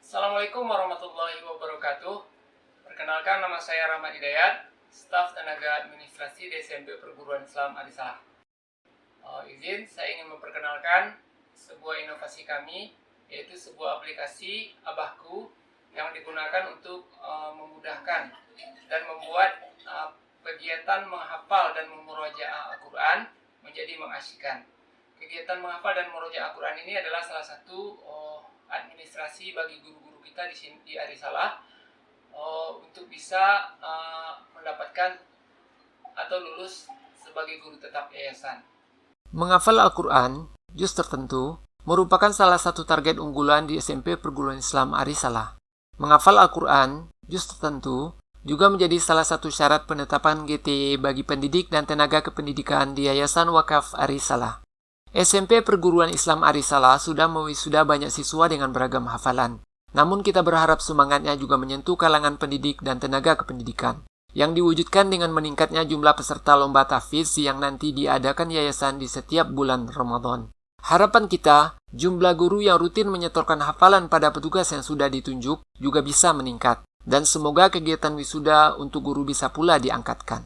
Assalamualaikum warahmatullahi wabarakatuh. Perkenalkan, nama saya Rahmat Hidayat, staf tenaga administrasi di SMP Perguruan Islam Arisalah. Saya ingin memperkenalkan sebuah inovasi kami, yaitu sebuah aplikasi Abahku yang digunakan untuk memudahkan dan membuat kegiatan menghafal dan memurojaah Al-Quran menjadi mengasyikkan. Kegiatan menghafal dan memurojaah Al-Quran ini adalah salah satu administrasi bagi guru-guru kita di sini di Arisalah untuk bisa mendapatkan atau lulus sebagai guru tetap yayasan. Menghafal Al-Quran, juz tertentu, merupakan salah satu target unggulan di SMP Perguruan Islam Arisalah. Menghafal Al-Quran, juz tertentu, juga menjadi salah satu syarat penetapan GTY bagi pendidik dan tenaga kependidikan di Yayasan Wakaf Arisalah. SMP Perguruan Islam Arisalah sudah mewisuda banyak siswa dengan beragam hafalan. Namun kita berharap semangatnya juga menyentuh kalangan pendidik dan tenaga kependidikan, yang diwujudkan dengan meningkatnya jumlah peserta lomba tahfiz yang nanti diadakan yayasan di setiap bulan Ramadan. Harapan kita, jumlah guru yang rutin menyetorkan hafalan pada petugas yang sudah ditunjuk juga bisa meningkat, dan semoga kegiatan wisuda untuk guru bisa pula diangkatkan.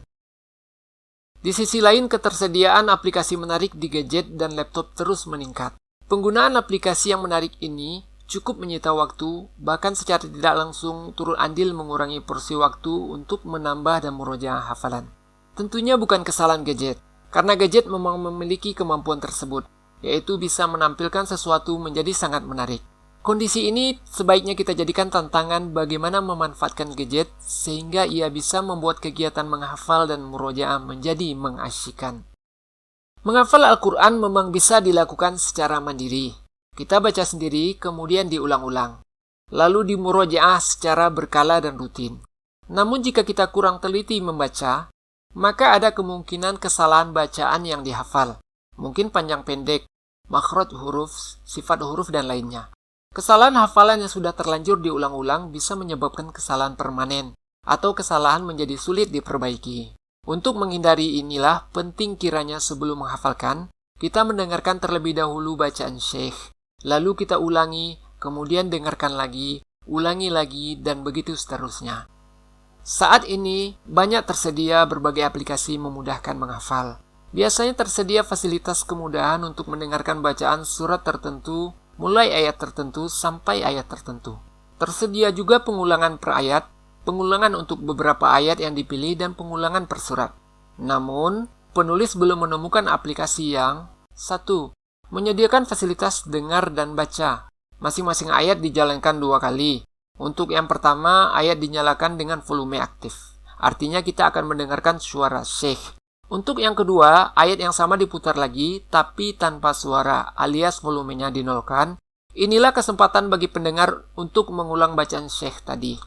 Di sisi lain, ketersediaan aplikasi menarik di gadget dan laptop terus meningkat. Penggunaan aplikasi yang menarik ini cukup menyita waktu, bahkan secara tidak langsung turut andil mengurangi porsi waktu untuk menambah dan murojaah hafalan. Tentunya bukan kesalahan gadget, karena gadget memang memiliki kemampuan tersebut, yaitu bisa menampilkan sesuatu menjadi sangat menarik. Kondisi ini sebaiknya kita jadikan tantangan bagaimana memanfaatkan gadget sehingga ia bisa membuat kegiatan menghafal dan murojaah menjadi mengasyikkan. Menghafal Al-Quran memang bisa dilakukan secara mandiri. Kita baca sendiri, kemudian diulang-ulang. Lalu dimurojaah secara berkala dan rutin. Namun jika kita kurang teliti membaca, maka ada kemungkinan kesalahan bacaan yang dihafal. Mungkin panjang pendek, makhraj huruf, sifat huruf, dan lainnya. Kesalahan hafalan yang sudah terlanjur diulang-ulang bisa menyebabkan kesalahan permanen atau kesalahan menjadi sulit diperbaiki. Untuk menghindari inilah penting kiranya sebelum menghafalkan, kita mendengarkan terlebih dahulu bacaan syekh, lalu kita ulangi, kemudian dengarkan lagi, ulangi lagi, dan begitu seterusnya. Saat ini, banyak tersedia berbagai aplikasi memudahkan menghafal. Biasanya tersedia fasilitas kemudahan untuk mendengarkan bacaan surat tertentu, mulai ayat tertentu sampai ayat tertentu. Tersedia juga pengulangan per ayat, pengulangan untuk beberapa ayat yang dipilih, dan pengulangan per surat. Namun, penulis belum menemukan aplikasi yang 1. Menyediakan fasilitas dengar dan baca. Masing-masing ayat dijalankan 2 kali. Untuk yang pertama, ayat dinyalakan dengan volume aktif. Artinya kita akan mendengarkan suara syekh. Untuk yang kedua, ayat yang sama diputar lagi, tapi tanpa suara, alias volumenya dinolkan. Inilah kesempatan bagi pendengar untuk mengulang bacaan syekh tadi.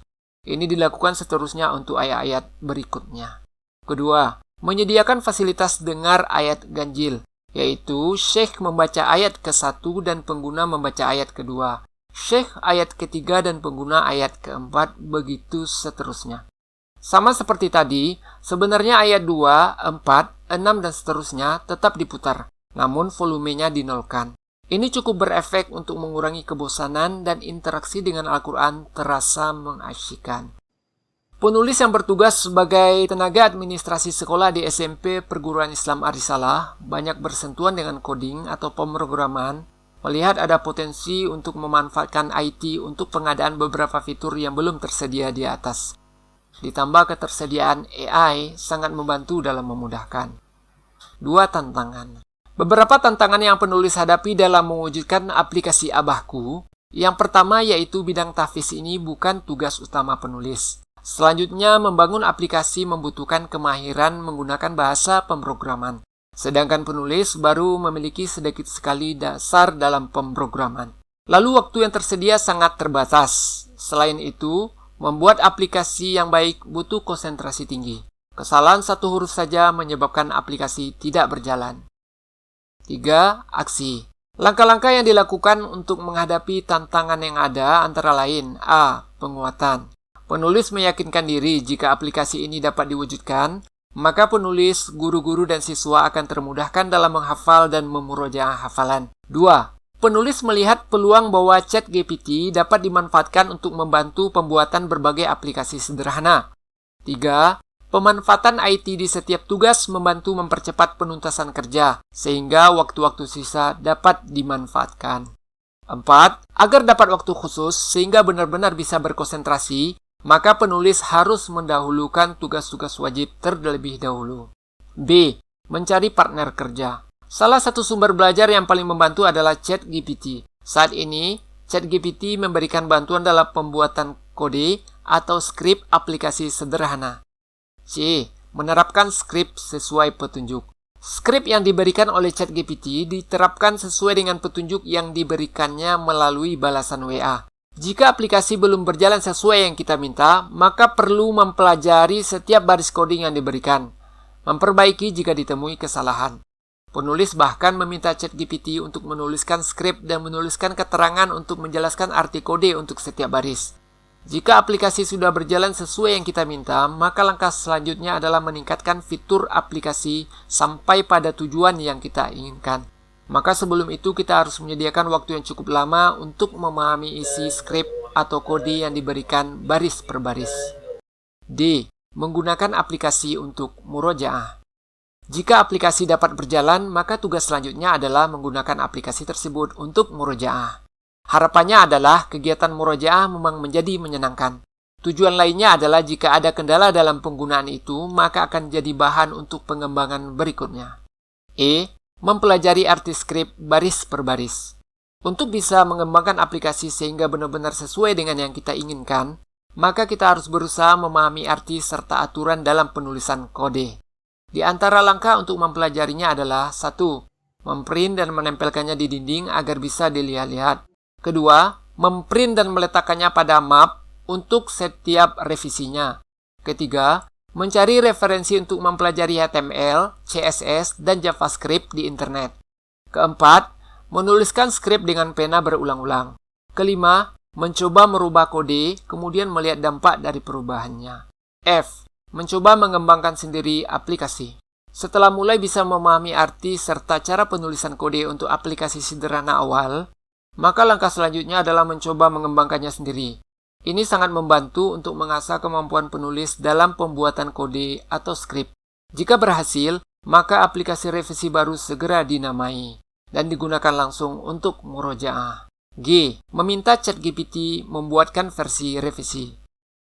Ini dilakukan seterusnya untuk ayat-ayat berikutnya. Kedua, menyediakan fasilitas dengar ayat ganjil, yaitu syekh membaca ayat ke-1 dan pengguna membaca ayat kedua. Syekh ayat ketiga dan pengguna ayat keempat, begitu seterusnya. Sama seperti tadi, sebenarnya ayat 2, 4, 6, dan seterusnya tetap diputar, namun volumenya dinolkan. Ini cukup berefek untuk mengurangi kebosanan dan interaksi dengan Al-Quran terasa mengasyikkan. Penulis yang bertugas sebagai tenaga administrasi sekolah di SMP Perguruan Islam Arisalah banyak bersentuhan dengan coding atau pemrograman, melihat ada potensi untuk memanfaatkan IT untuk pengadaan beberapa fitur yang belum tersedia di atas. Ditambah ketersediaan AI sangat membantu dalam memudahkan. 2 tantangan. Beberapa tantangan yang penulis hadapi dalam mewujudkan aplikasi Abahku. Yang pertama yaitu bidang tahfiz ini bukan tugas utama penulis. Selanjutnya, membangun aplikasi membutuhkan kemahiran menggunakan bahasa pemrograman. Sedangkan penulis baru memiliki sedikit sekali dasar dalam pemrograman. Lalu waktu yang tersedia sangat terbatas. Selain itu, membuat aplikasi yang baik butuh konsentrasi tinggi. Kesalahan satu huruf saja menyebabkan aplikasi tidak berjalan. 3. Aksi. Langkah-langkah yang dilakukan untuk menghadapi tantangan yang ada antara lain: A. Penguatan. Penulis meyakinkan diri jika aplikasi ini dapat diwujudkan, maka penulis, guru-guru, dan siswa akan termudahkan dalam menghafal dan memurojaah hafalan. 2. penulis melihat peluang bahwa ChatGPT dapat dimanfaatkan untuk membantu pembuatan berbagai aplikasi sederhana. 3. Pemanfaatan IT di setiap tugas membantu mempercepat penuntasan kerja, sehingga waktu-waktu sisa dapat dimanfaatkan. 4. Agar dapat waktu khusus sehingga benar-benar bisa berkonsentrasi, maka penulis harus mendahulukan tugas-tugas wajib terlebih dahulu. B. Mencari partner kerja. Salah satu sumber belajar yang paling membantu adalah ChatGPT. Saat ini, ChatGPT memberikan bantuan dalam pembuatan kode atau skrip aplikasi sederhana. C. Menerapkan skrip sesuai petunjuk. Skrip yang diberikan oleh ChatGPT diterapkan sesuai dengan petunjuk yang diberikannya melalui balasan WA. Jika aplikasi belum berjalan sesuai yang kita minta, maka perlu mempelajari setiap baris coding yang diberikan, memperbaiki jika ditemui kesalahan. Penulis bahkan meminta ChatGPT untuk menuliskan skrip dan menuliskan keterangan untuk menjelaskan arti kode untuk setiap baris. Jika aplikasi sudah berjalan sesuai yang kita minta, maka langkah selanjutnya adalah meningkatkan fitur aplikasi sampai pada tujuan yang kita inginkan. Maka sebelum itu kita harus menyediakan waktu yang cukup lama untuk memahami isi skrip atau kode yang diberikan baris per baris. D. Menggunakan aplikasi untuk murojaah. Jika aplikasi dapat berjalan, maka tugas selanjutnya adalah menggunakan aplikasi tersebut untuk murojaah. Harapannya adalah kegiatan murojaah memang menjadi menyenangkan. Tujuan lainnya adalah jika ada kendala dalam penggunaan itu, maka akan jadi bahan untuk pengembangan berikutnya. E. Mempelajari arti skrip baris per baris. Untuk bisa mengembangkan aplikasi sehingga benar-benar sesuai dengan yang kita inginkan, maka kita harus berusaha memahami arti serta aturan dalam penulisan kode. Di antara langkah untuk mempelajarinya adalah 1. Memprint dan menempelkannya di dinding agar bisa dilihat-lihat. Kedua, memprint dan meletakkannya pada map untuk setiap revisinya. Ketiga, mencari referensi untuk mempelajari HTML, CSS, dan JavaScript di internet. Keempat, menuliskan skrip dengan pena berulang-ulang. Kelima, mencoba merubah kode, kemudian melihat dampak dari perubahannya. F. Mencoba mengembangkan sendiri aplikasi. Setelah mulai bisa memahami arti serta cara penulisan kode untuk aplikasi sederhana awal, maka langkah selanjutnya adalah mencoba mengembangkannya sendiri. Ini sangat membantu untuk mengasah kemampuan penulis dalam pembuatan kode atau skrip. Jika berhasil, maka aplikasi revisi baru segera dinamai dan digunakan langsung untuk murojaah. G. Meminta ChatGPT membuatkan versi revisi.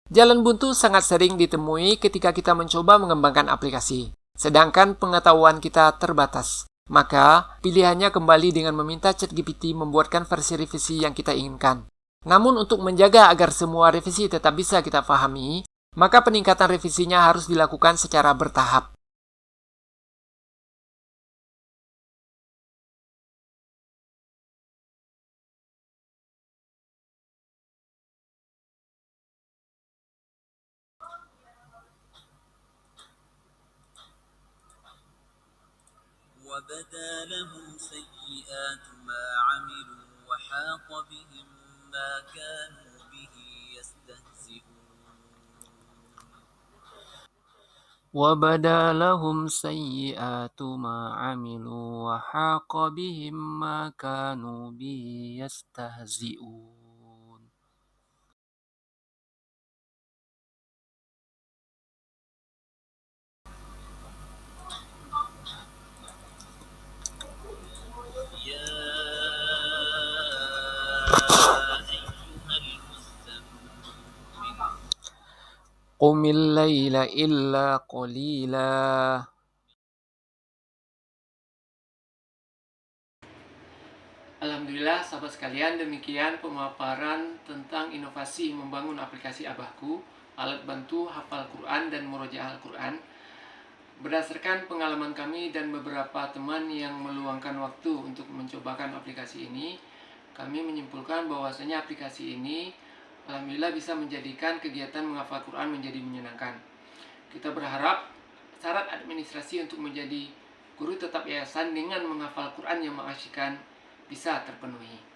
Jalan buntu sangat sering ditemui ketika kita mencoba mengembangkan aplikasi, sedangkan pengetahuan kita terbatas. Maka, pilihannya kembali dengan meminta ChatGPT membuatkan versi revisi yang kita inginkan. Namun untuk menjaga agar semua revisi tetap bisa kita pahami, maka peningkatan revisinya harus dilakukan secara bertahap. وبدا لهم سيئات ما عملوا وحاق بهم ما كانوا به يستهزئون وبدا لهم سيئات ما عملوا وحاق بهم ما كانوا به يستهزئون قم الليل إلا قليلا Alhamdulillah, sahabat sekalian, demikian pemaparan tentang inovasi membangun aplikasi Abahku, alat bantu hafal Quran dan murojaah Al-Quran. Berdasarkan pengalaman kami dan beberapa teman yang meluangkan waktu untuk mencobakan aplikasi ini, kami menyimpulkan bahwasanya aplikasi ini alhamdulillah bisa menjadikan kegiatan menghafal Quran menjadi menyenangkan. Kita berharap syarat administrasi untuk menjadi guru tetap yayasan dengan menghafal Quran yang mengasyikkan bisa terpenuhi.